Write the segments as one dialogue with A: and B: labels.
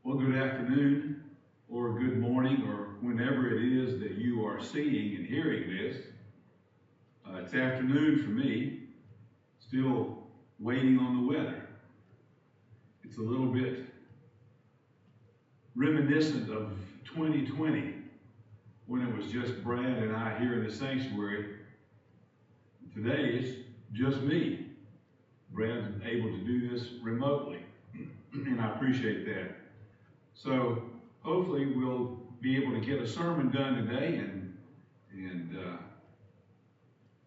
A: Well, good afternoon, or good morning, or whenever it is that you are seeing and hearing this. It's afternoon for me, still waiting on the weather. It's a little bit reminiscent of 2020, when it was just Brad and I here in the sanctuary. Today, it's just me. Brad's able to do this remotely, and I appreciate that. So hopefully we'll be able to get a sermon done today, and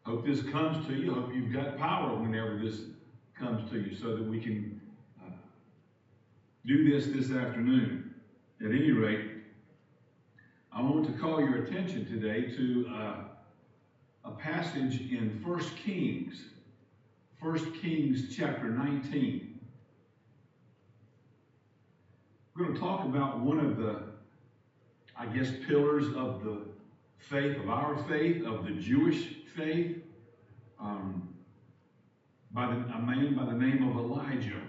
A: hope this comes to you. Hope you've got power whenever this comes to you, so that we can do this afternoon. At any rate, I want to call your attention today to a passage in 1 Kings, 1 Kings chapter 19. We're going to talk about one of the, pillars of the faith, of our faith, of the Jewish faith, a man by the name of Elijah.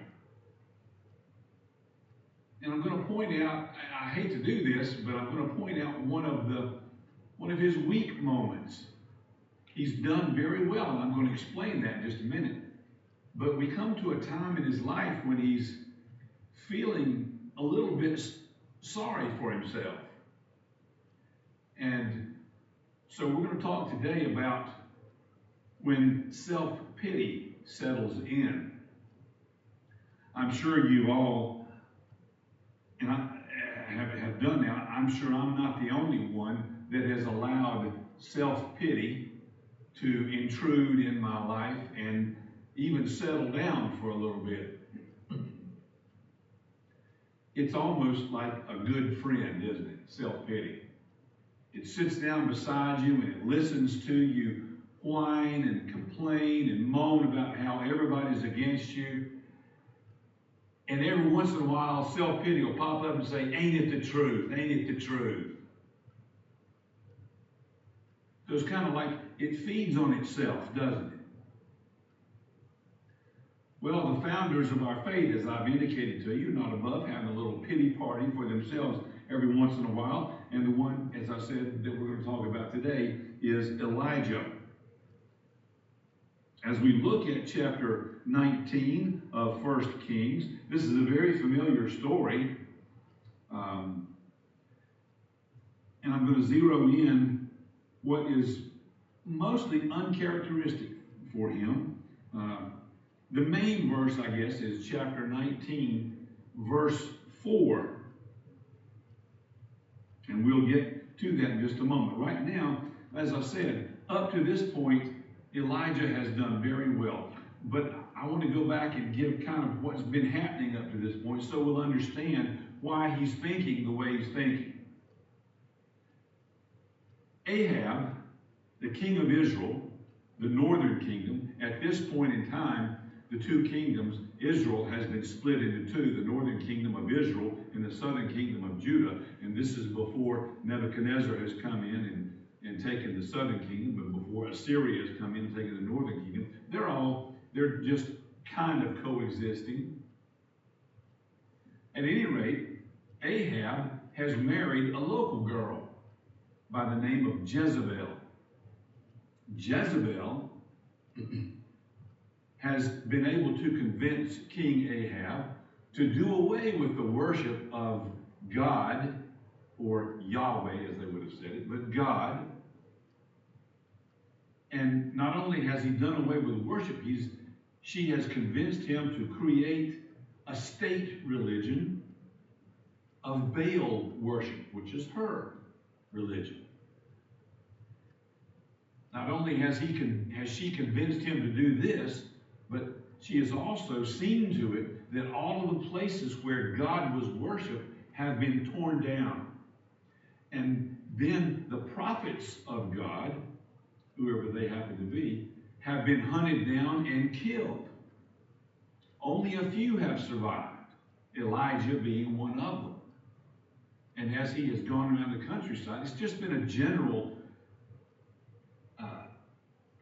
A: And I'm going to point out, I hate to do this, but I'm going to point out one of his weak moments. He's done very well, and I'm going to explain that in just a minute. But we come to a time in his life when he's feeling a little bit sorry for himself. And so we're going to talk today about when self-pity settles in. I'm sure you all, and I have done that. I'm sure I'm not the only one that has allowed self-pity to intrude in my life and even settle down for a little bit. It's almost like a good friend, isn't it? Self-pity. It sits down beside you and it listens to you whine and complain and moan about how everybody's against you. And every once in a while, self-pity will pop up and say, ain't it the truth? Ain't it the truth? So it's kind of like it feeds on itself, doesn't it? Well, the founders of our faith, as I've indicated to you, not above having a little pity party for themselves every once in a while. And the one, as I said, that we're going to talk about today is Elijah. As we look at chapter 19 of 1 Kings, this is a very familiar story. And I'm going to zero in what is mostly uncharacteristic for him. The main verse, is chapter 19, verse 4. And we'll get to that in just a moment. Right now, as I said, up to this point, Elijah has done very well. But I want to go back and give kind of what's been happening up to this point so we'll understand why he's thinking the way he's thinking. Ahab, the king of Israel, the northern kingdom, at this point in time, the two kingdoms, Israel has been split into two, the northern kingdom of Israel and the southern kingdom of Judah. And this is before Nebuchadnezzar has come in and taken the southern kingdom, but before Assyria has come in and taken the northern kingdom. They're just kind of coexisting. At any rate, Ahab has married a local girl by the name of Jezebel. Jezebel has been able to convince King Ahab to do away with the worship of God, or Yahweh as they would have said it, but God. And not only has he done away with worship, she has convinced him to create a state religion of Baal worship, which is her religion. Not only has she convinced him to do this, but she has also seen to it that all of the places where God was worshipped have been torn down. And then the prophets of God, whoever they happen to be, have been hunted down and killed. Only a few have survived, Elijah being one of them. And as he has gone around the countryside, it's just been a general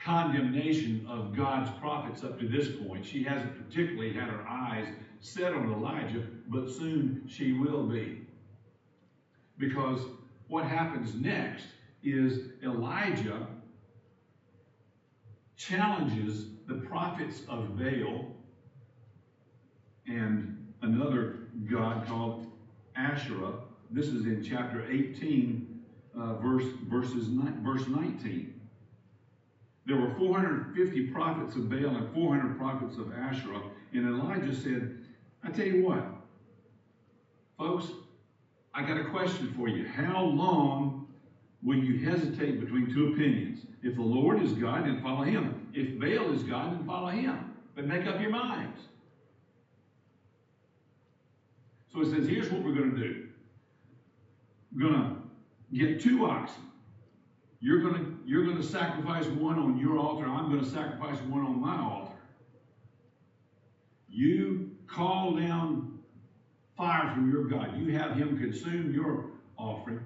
A: condemnation of God's prophets up to this point. She hasn't particularly had her eyes set on Elijah, but soon she will be. Because what happens next is Elijah challenges the prophets of Baal and another god called Asherah. This is in chapter 18, verse 19. There were 450 prophets of Baal and 400 prophets of Asherah. And Elijah said, I tell you what, folks, I got a question for you. How long will you hesitate between two opinions? If the Lord is God, then follow him. If Baal is God, then follow him. But make up your minds. So it says, here's what we're going to do. We're going to get 2 oxen. You're going to sacrifice one on your altar. I'm going to sacrifice one on my altar. You call down fire from your God. You have him consume your offering,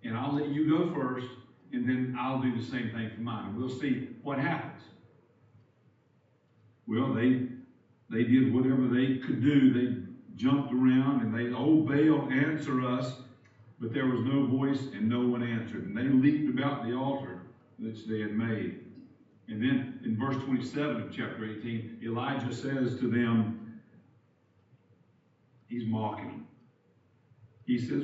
A: and I'll let you go first, and then I'll do the same thing for mine. We'll see what happens. Well, they did whatever they could do. They jumped around, and they, oh, Baal, answer us. But there was no voice, and no one answered. And they leaped about the altar which they had made. And then in verse 27 of chapter 18, Elijah says to them, he's mocking them. He says,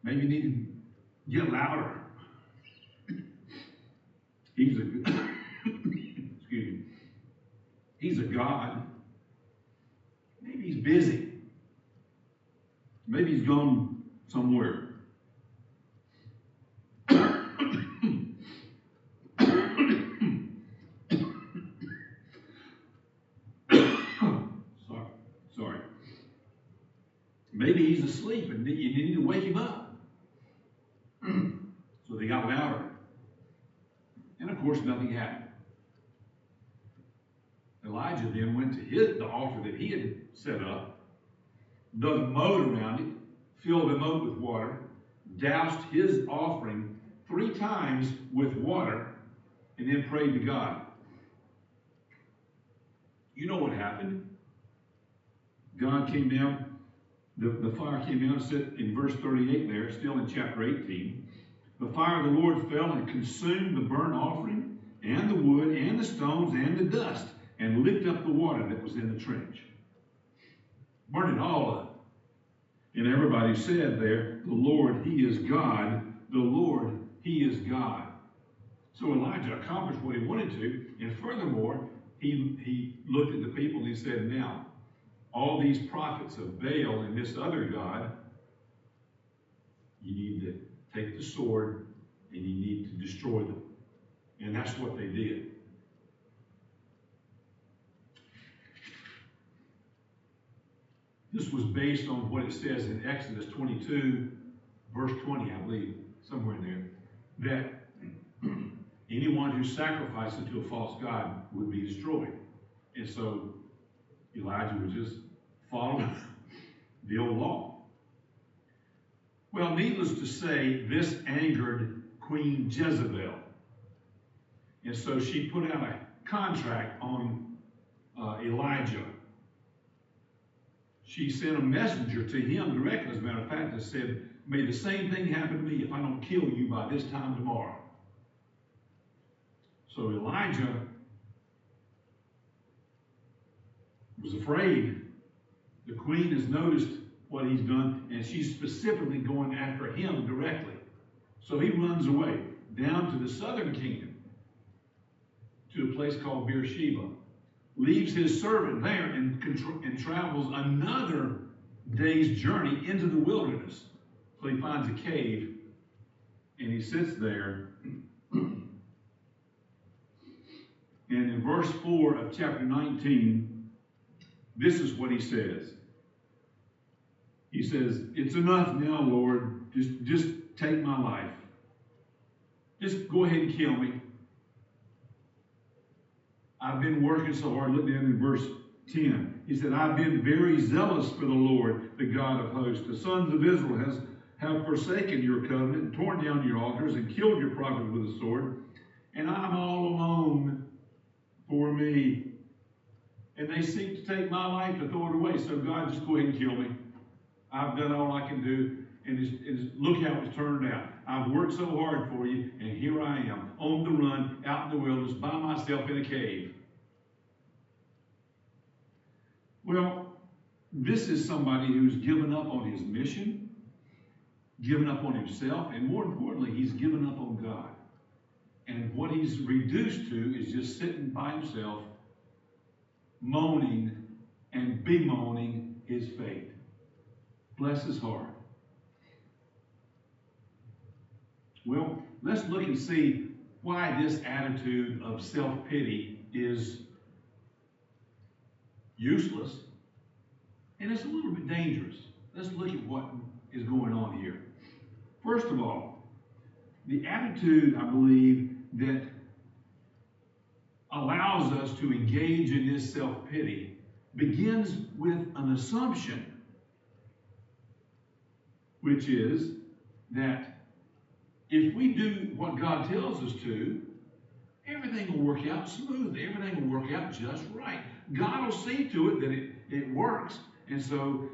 A: maybe you need to get louder. He's a excuse me. He's a God. Maybe he's busy. Maybe he's gone somewhere. Sorry. Maybe he's asleep and you need to wake him up. So they got louder. And of course, nothing happened. Elijah then went to the altar that he had set up, dug a moat around it, filled the moat with water, doused his offering 3 times with water, and then prayed to God. You know what happened? God came down, the fire came down, said in verse 38 there, still in chapter 18, the fire of the Lord fell and consumed the burnt offering, and the wood, and the stones, and the dust, and licked up the water that was in the trench. Burned it all up. And everybody said there, the Lord, he is God. The Lord, he is God. So Elijah accomplished what he wanted to. And furthermore, he looked at the people and he said, now, all these prophets of Baal and this other God, you need to take the sword and you need to destroy them. And that's what they did. This was based on what it says in Exodus 22, verse 20, I believe, somewhere in there, that anyone who sacrificed to a false god would be destroyed. And so Elijah was just following the old law. Well, needless to say, this angered Queen Jezebel. And so she put out a contract on Elijah. She sent a messenger to him directly, as a matter of fact, that said, may the same thing happen to me if I don't kill you by this time tomorrow. So Elijah was afraid. The queen has noticed what he's done, and she's specifically going after him directly. So he runs away down to the southern kingdom, to a place called Beersheba. Leaves his servant there and travels another day's journey into the wilderness. So he finds a cave and he sits there. And in verse 4 of chapter 19, this is what he says. He says, it's enough now, Lord. Just take my life. Just go ahead and kill me. I've been working so hard. Look down in verse 10. He said, I've been very zealous for the Lord, the God of hosts. The sons of Israel have forsaken your covenant, and torn down your altars, and killed your prophets with the sword, and I'm all alone for me. And they seek to take my life to throw it away. So God, just go ahead and kill me. I've done all I can do, and look how it's turned out. I've worked so hard for you, and here I am, on the run, out in the wilderness, by myself in a cave. Well, this is somebody who's given up on his mission, given up on himself, and more importantly, he's given up on God. And what he's reduced to is just sitting by himself, moaning and bemoaning his fate. Bless his heart. Well, let's look and see why this attitude of self-pity is useless, and it's a little bit dangerous. Let's look at what is going on here. First of all, the attitude, I believe, that allows us to engage in this self-pity begins with an assumption, which is that if we do what God tells us to, everything will work out smoothly. Everything will work out just right. God will see to it that it works. And so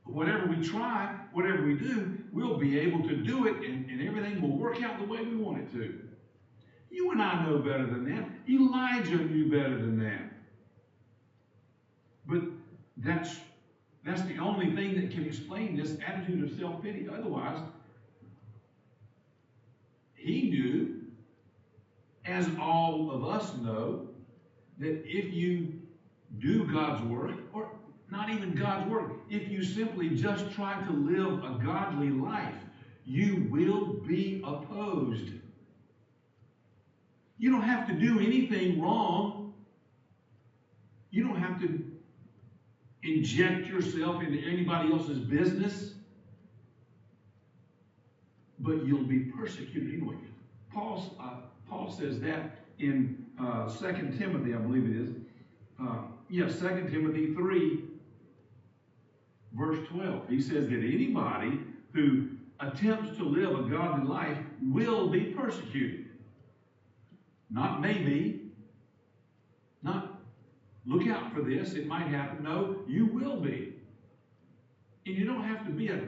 A: whatever we try, whatever we do, we'll be able to do it, and everything will work out the way we want it to. You and I know better than that. Elijah knew better than that. But that's the only thing that can explain this attitude of self-pity. Otherwise, he knew, as all of us know, that if you do God's work, or not even God's work, if you simply just try to live a godly life, you will be opposed. You don't have to do anything wrong. You don't have to inject yourself into anybody else's business. But you'll be persecuted anyway. Paul says that in 2 Timothy, I believe it is. 2 Timothy 3, verse 12. He says that anybody who attempts to live a godly life will be persecuted. Not maybe. Not look out for this, it might happen. No, you will be. And you don't have to be a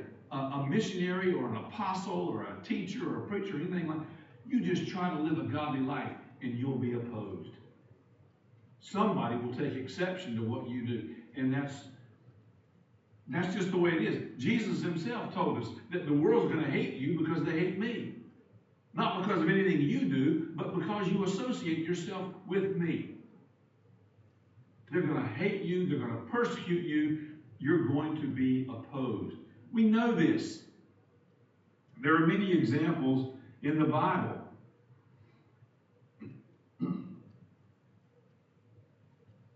A: missionary or an apostle or a teacher or a preacher or anything like that. You just try to live a godly life and you'll be opposed. Somebody will take exception to what you do. And that's just the way it is. Jesus himself told us that the world's going to hate you because they hate me. Not because of anything you do, but because you associate yourself with me. They're going to hate you. They're going to persecute you. You're going to be opposed. We know this. There are many examples in the Bible.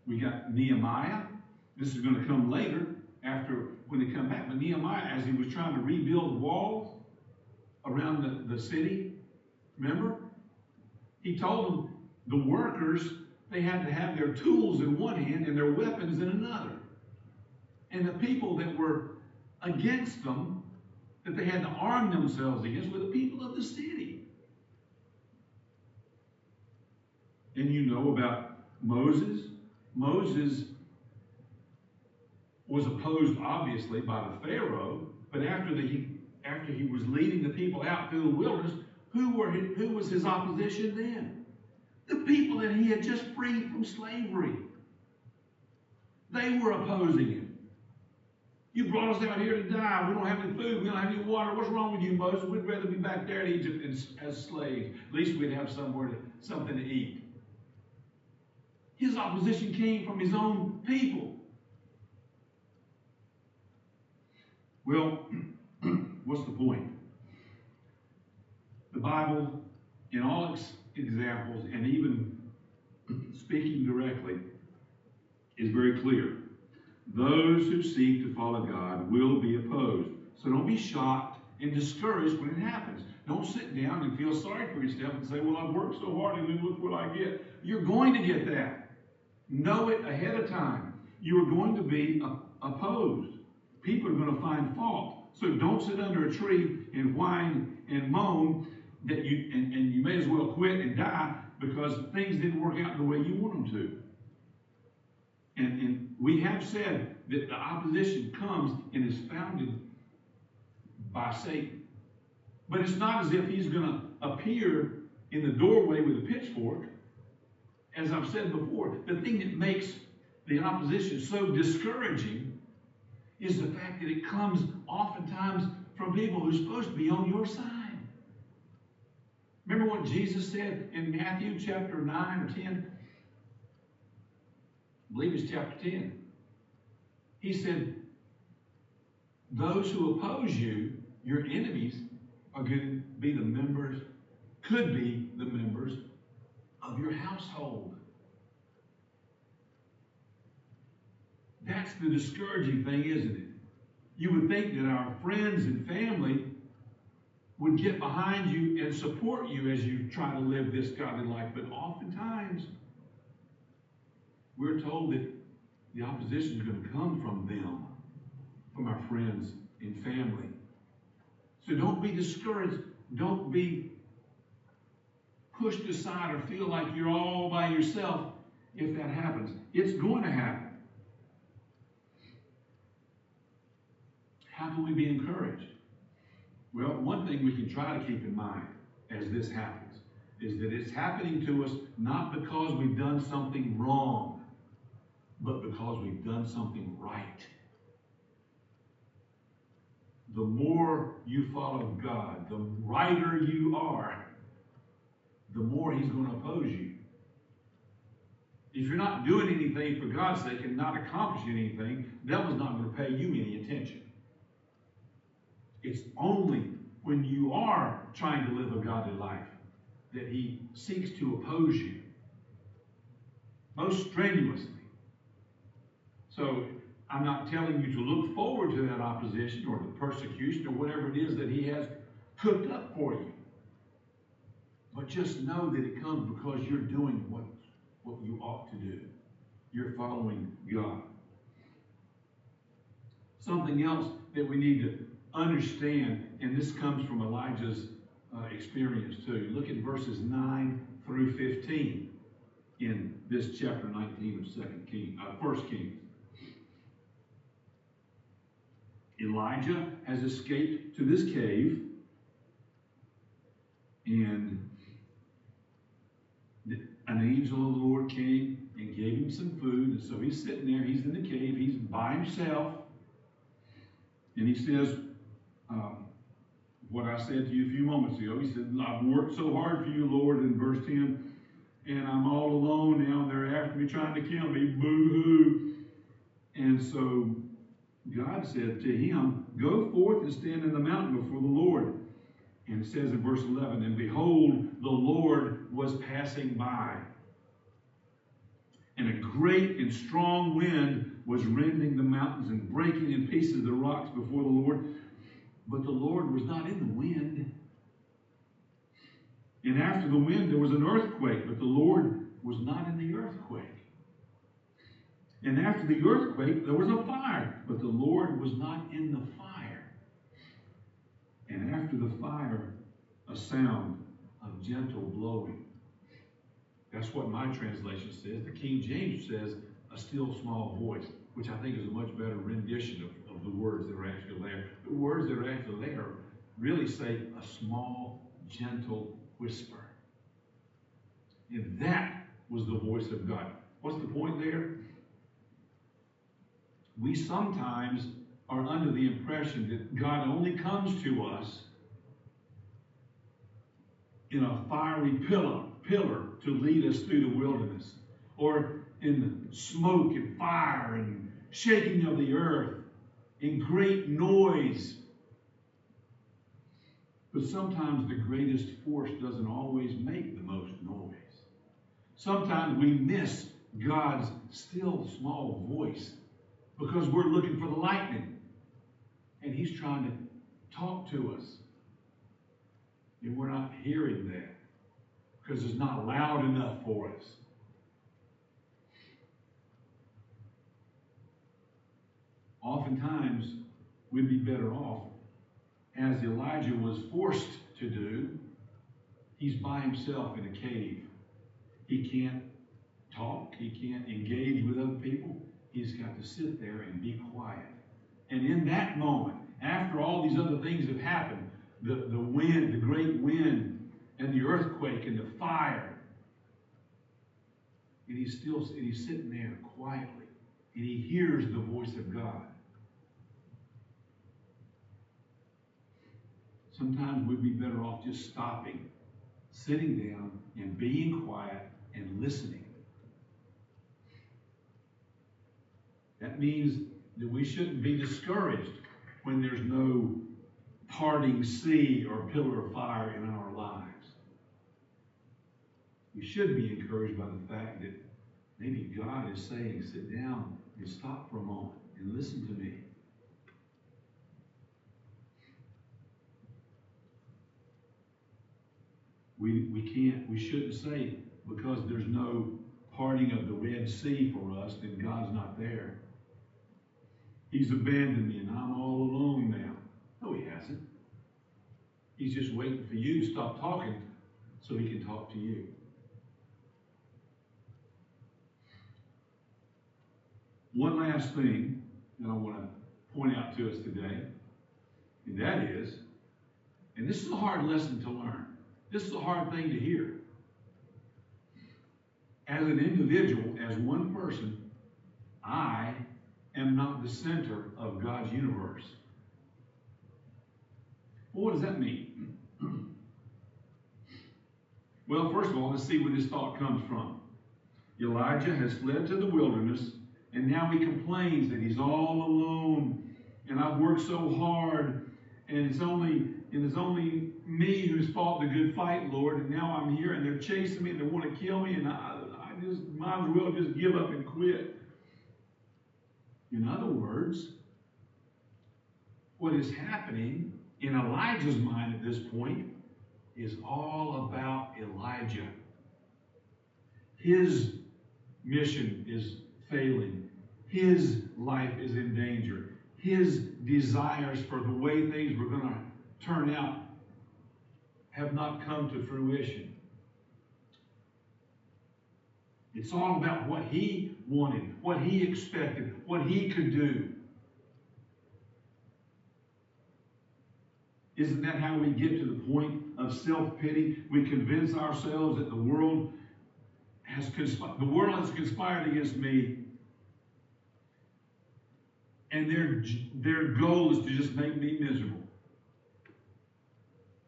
A: We got Nehemiah. This is going to come later after when they come back. But Nehemiah, as he was trying to rebuild walls around the city, remember? He told them, the workers, they had to have their tools in one hand and their weapons in another. And the people that were against them, that they had to arm themselves against, were the people of the city. And you know about Moses. Moses was opposed, obviously, by the Pharaoh, but after he was leading the people out through the wilderness, who was his opposition then? The people that he had just freed from slavery. They were opposing him. You brought us out here to die. We don't have any food. We don't have any water. What's wrong with you, Moses? We'd rather be back there in Egypt as slaves. At least we'd have something to eat. His opposition came from his own people. Well, what's the point? The Bible, in all its examples, and even speaking directly, is very clear. Those who seek to follow God will be opposed. So don't be shocked and discouraged when it happens. Don't sit down and feel sorry for yourself and say, well, I've worked so hard and then look what I get. You're going to get that. Know it ahead of time. You are going to be opposed. People are going to find fault. So don't sit under a tree and whine and moan that and you may as well quit and die because things didn't work out the way you want them to. And we have said that the opposition comes and is founded by Satan. But it's not as if he's going to appear in the doorway with a pitchfork. As I've said before, the thing that makes the opposition so discouraging is the fact that it comes oftentimes from people who are supposed to be on your side. Remember what Jesus said in Matthew chapter 9 or 10? I believe it's chapter 10. He said, those who oppose you, your enemies, are going to be the members, could be the members of your household. That's the discouraging thing, isn't it? You would think that our friends and family would get behind you and support you as you try to live this godly life, but oftentimes we're told that the opposition is going to come from them, from our friends and family. So don't be discouraged. Don't be pushed aside or feel like you're all by yourself if that happens. It's going to happen. How can we be encouraged? Well, one thing we can try to keep in mind as this happens is that it's happening to us not because we've done something wrong, but because we've done something right. The more you follow God, the righter you are, the more He's going to oppose you. If you're not doing anything for God's sake and not accomplishing anything, the devil's not going to pay you any attention. It's only when you are trying to live a godly life that he seeks to oppose you most strenuously. So I'm not telling you to look forward to that opposition or the persecution or whatever it is that he has cooked up for you. But just know that it comes because you're doing what you ought to do. You're following God. Something else that we need to understand, and this comes from Elijah's experience too. Look at verses 9 through 15 in this chapter 19 of 1 Kings. Elijah has escaped to this cave, and an angel of the Lord came and gave him some food. And so he's sitting there, he's in the cave, he's by himself, and he says, what I said to you a few moments ago. He said, I've worked so hard for you, Lord, in verse 10, and I'm all alone now, and they're after me, trying to kill me. Boo-hoo. And so God said to him, go forth and stand in the mountain before the Lord. And it says in verse 11, and behold, the Lord was passing by. And a great and strong wind was rending the mountains and breaking in pieces the rocks before the Lord. But the Lord was not in the wind. And after the wind, there was an earthquake, but the Lord was not in the earthquake. And after the earthquake, there was a fire, but the Lord was not in the fire. And after the fire, a sound of gentle blowing. That's what my translation says. The King James says, a still small voice, which I think is a much better rendition of the words that are actually there. The words that are actually there really say a small, gentle whisper. And that was the voice of God. What's the point there? We sometimes are under the impression that God only comes to us in a fiery pillar to lead us through the wilderness, or in smoke and fire and shaking of the earth, in great noise. But sometimes the greatest force doesn't always make the most noise. Sometimes we miss God's still small voice because we're looking for the lightning, and He's trying to talk to us, and we're not hearing that because it's not loud enough for us. Oftentimes, we'd be better off as Elijah was forced to do, he's by himself in a cave. He can't talk. He can't engage with other people. He's got to sit there and be quiet. And in that moment, after all these other things have happened, the wind, the great wind, and the earthquake, and the fire, and he's sitting there quietly, and he hears the voice of God. Sometimes we'd be better off just stopping, sitting down, and being quiet and listening. That means that we shouldn't be discouraged when there's no parting sea or pillar of fire in our lives. We should be encouraged by the fact that maybe God is saying, sit down and stop for a moment and listen to me. We shouldn't say, because there's no parting of the Red Sea for us, then God's not there. He's abandoned me and I'm all alone now. No, he hasn't. He's just waiting for you to stop talking so he can talk to you. One last thing that I want to point out to us today, and that is, and this is a hard lesson to learn. This is a hard thing to hear. As an individual, as one person, I am not the center of God's universe. Well, what does that mean? Well, first of all, let's see where this thought comes from. Elijah has fled to the wilderness, and now he complains that he's all alone, and I've worked so hard, and it's only me who's fought the good fight, Lord, and now I'm here, and they're chasing me, and they want to kill me, and I just might as well just give up and quit. In other words, what is happening in Elijah's mind at this point is all about Elijah. His mission is failing. His life is in danger. His desires for the way things were going to turn out have not come to fruition. It's all about what he wanted, what he expected, what he could do. Isn't that how we get to the point of self-pity? We convince ourselves that the world has conspired against me, and their goal is to just make me miserable.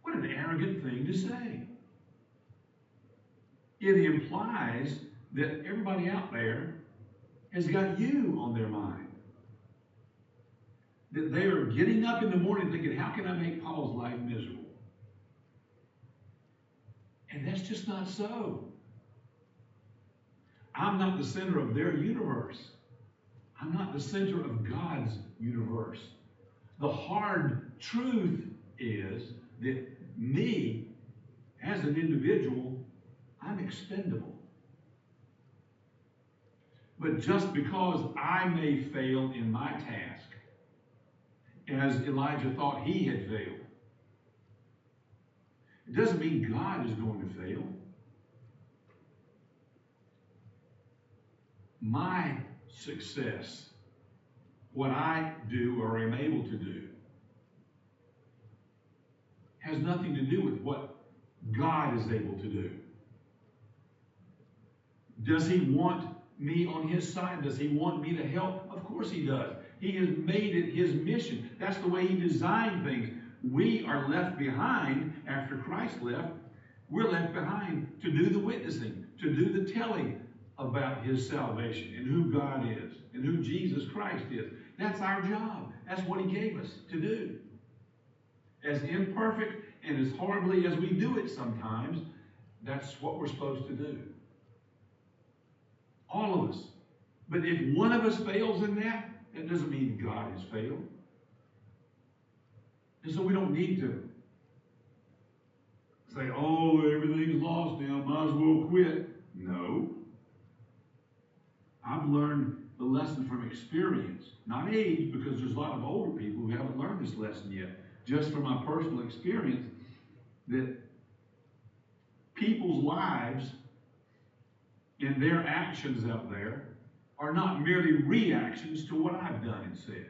A: What an arrogant thing to say. It implies that everybody out there has got you on their mind. That they are getting up in the morning thinking, how can I make Paul's life miserable? And that's just not so. I'm not the center of their universe. I'm not the center of God's universe. The hard truth is that me, as an individual, I'm expendable. But just because I may fail in my task, as Elijah thought he had failed, it doesn't mean God is going to fail. My success, what I do or am able to do, has nothing to do with what God is able to do. Does he want me on his side? Does he want me to help? Of course he does. He has made it his mission. That's the way he designed things. We are left behind after Christ left. We're left behind to do the witnessing, to do the telling about his salvation and who God is and who Jesus Christ is. That's our job. That's what he gave us to do. As imperfect and as horribly as we do it sometimes, that's what we're supposed to do. All of us. But if one of us fails in that, that doesn't mean God has failed. And so we don't need to say, oh, everything's lost now, might as well quit. No. I've learned the lesson from experience, not age, because there's a lot of older people who haven't learned this lesson yet. just from my personal experience, that people's lives and their actions out there are not merely reactions to what I've done and said.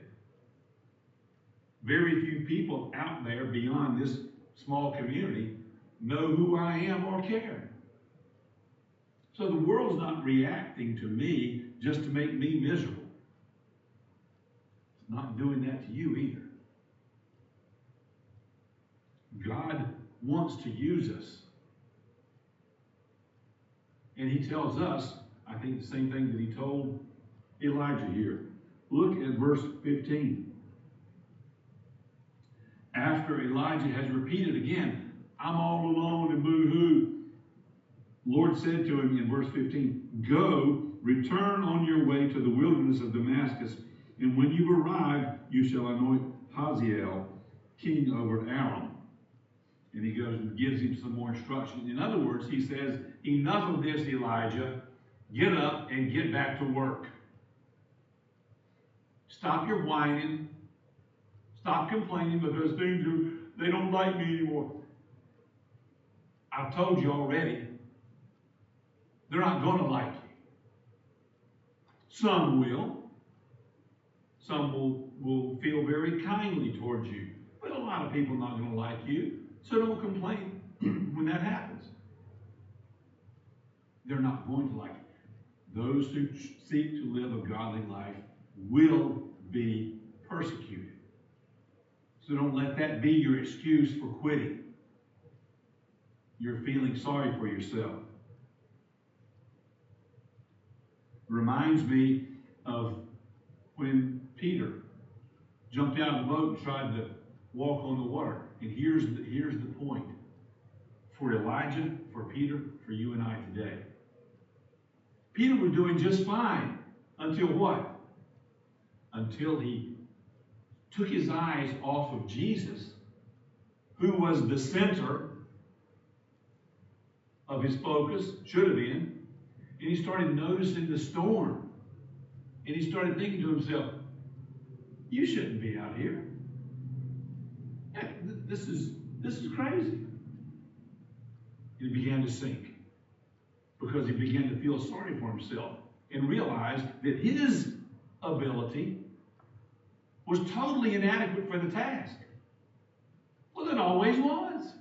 A: Very few people out there beyond this small community know who I am or care. So the world's not reacting to me just to make me miserable. It's not doing that to you either. God wants to use us. And he tells us, I think, the same thing that he told Elijah here. Look at verse 15. After Elijah has repeated again, I'm all alone and boo-hoo, Lord said to him in verse 15, go, return on your way to the wilderness of Damascus, and when you've arrived, you shall anoint Hazael king over Aram. And he goes and gives him some more instruction. In other words, he says, enough of this, Elijah. Get up and get back to work. Stop your whining. Stop complaining because they don't like me anymore. I've told you already, they're not going to like you. Some will. Some will feel very kindly towards you. But a lot of people are not going to like you. So don't complain when that happens. They're not going to like it. Those who seek to live a godly life will be persecuted. So don't let that be your excuse for quitting. You're feeling sorry for yourself. Reminds me of when Peter jumped out of the boat and tried to walk on the water. And here's the point. For Elijah, for Peter, for you and I today. Peter was doing just fine. Until what? Until he took his eyes off of Jesus, who was the center of his focus, should have been, and he started noticing the storm. And he started thinking to himself, you shouldn't be out here. This is crazy. He began to sink because he began to feel sorry for himself and realized that his ability was totally inadequate for the task. Well, it always was.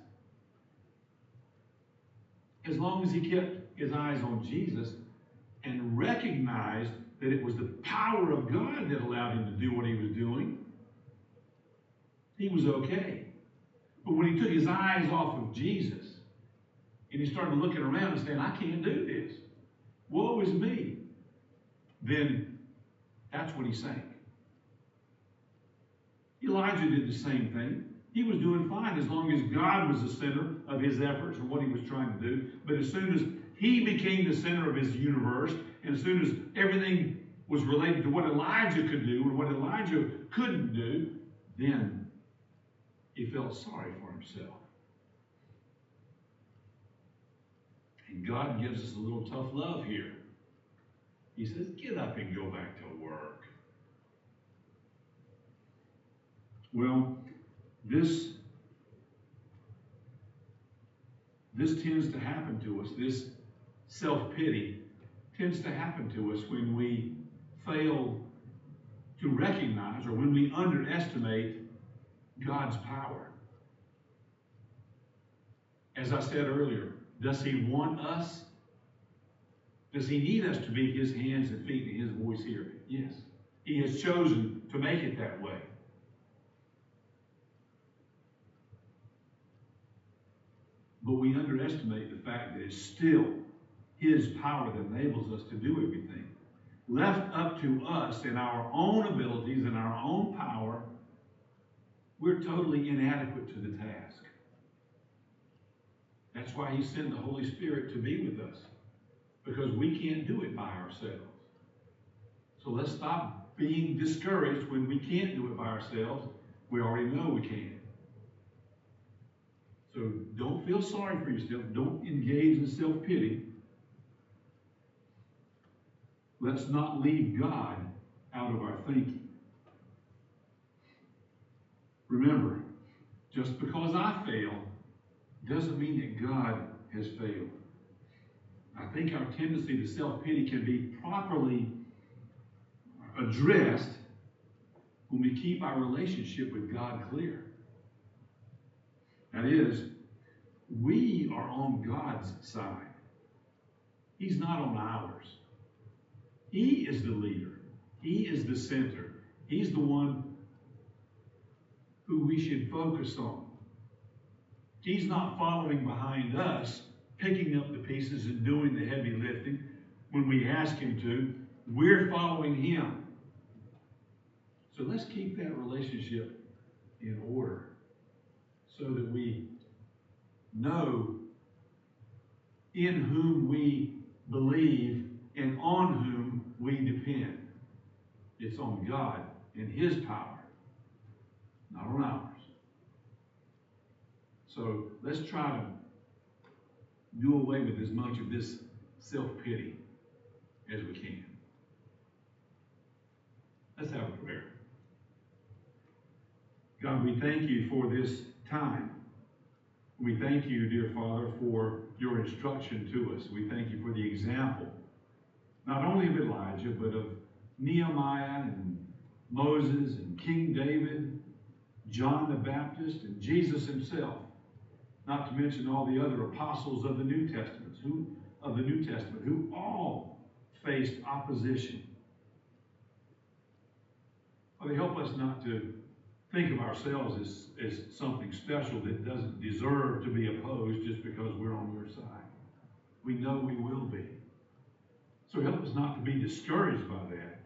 A: As long as he kept his eyes on Jesus and recognized that it was the power of God that allowed him to do what he was doing, he was okay. But when he took his eyes off of Jesus and he started looking around and saying, I can't do this, woe is me, then that's when he sank. Elijah did the same thing. He was doing fine as long as God was the center of his efforts and what he was trying to do. But as soon as he became the center of his universe, and as soon as everything was related to what Elijah could do and what Elijah couldn't do, then he felt sorry for himself. And God gives us a little tough love here. He says, get up and go back to work. Well, this tends to happen to us. This self-pity tends to happen to us when we fail to recognize or when we underestimate God's power. As I said earlier, does he want us? Does he need us to be his hands and feet and his voice here? Yes. He has chosen to make it that way. But we underestimate the fact that it's still his power that enables us to do everything. Left up to us in our own abilities and our own power, we're totally inadequate to the task. That's why he sent the Holy Spirit to be with us, because we can't do it by ourselves. So let's stop being discouraged when we can't do it by ourselves. We already know we can't. So don't feel sorry for yourself. Don't engage in self-pity. Let's not leave God out of our thinking. Remember, Just because I fail doesn't mean that God has failed. I think our tendency to self-pity can be properly addressed when we keep our relationship with God clear. That is, we are on God's side. He's not on ours. He is the leader. He is the center. He's the one who we should focus on. He's not following behind us, picking up the pieces and doing the heavy lifting when we ask him to. We're following him. So let's keep that relationship in order so that we know in whom we believe and on whom we depend. It's on God and his power, not on ours. So let's try to do away with as much of this self-pity as we can. Let's have a prayer. God, we thank you for this time. We thank you, dear Father, for your instruction to us. We thank you for the example, not only of Elijah, but of Nehemiah and Moses and King David, John the Baptist, and Jesus himself. Not to mention all the other apostles of the New Testament, who all faced opposition. Father, help us not to think of ourselves as something special that doesn't deserve to be opposed just because we're on your side. We know we will be. So help us not to be discouraged by that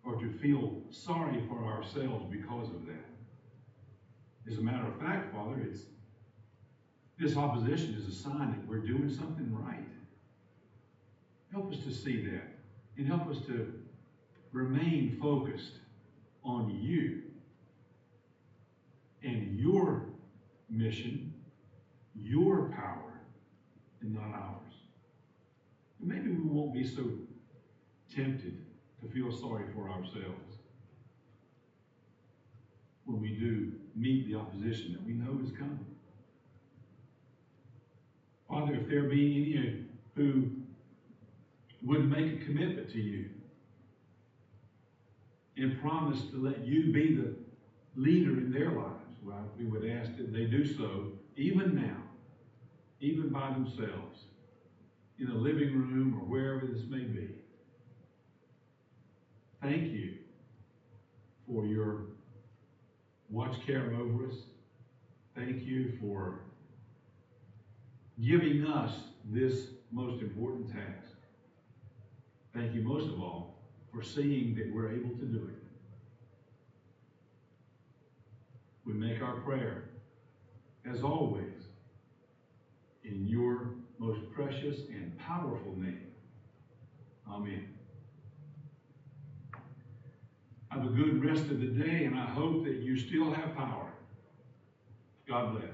A: or to feel sorry for ourselves because of that. As a matter of fact, Father, this opposition is a sign that we're doing something right. Help us to see that and help us to remain focused on you and your mission, your power, and not ours. And maybe we won't be so tempted to feel sorry for ourselves when we do meet the opposition that we know is coming. Father, if there be any who would make a commitment to you and promise to let you be the leader in their lives, well, we would ask that they do so even now, even by themselves, in a living room or wherever this may be. Thank you for your watch care over us. Thank you for giving us this most important task. Thank you most of all for seeing that we're able to do it. We make our prayer, as always, in your most precious and powerful name. Amen. Have a good rest of the day, and I hope that you still have power. God bless.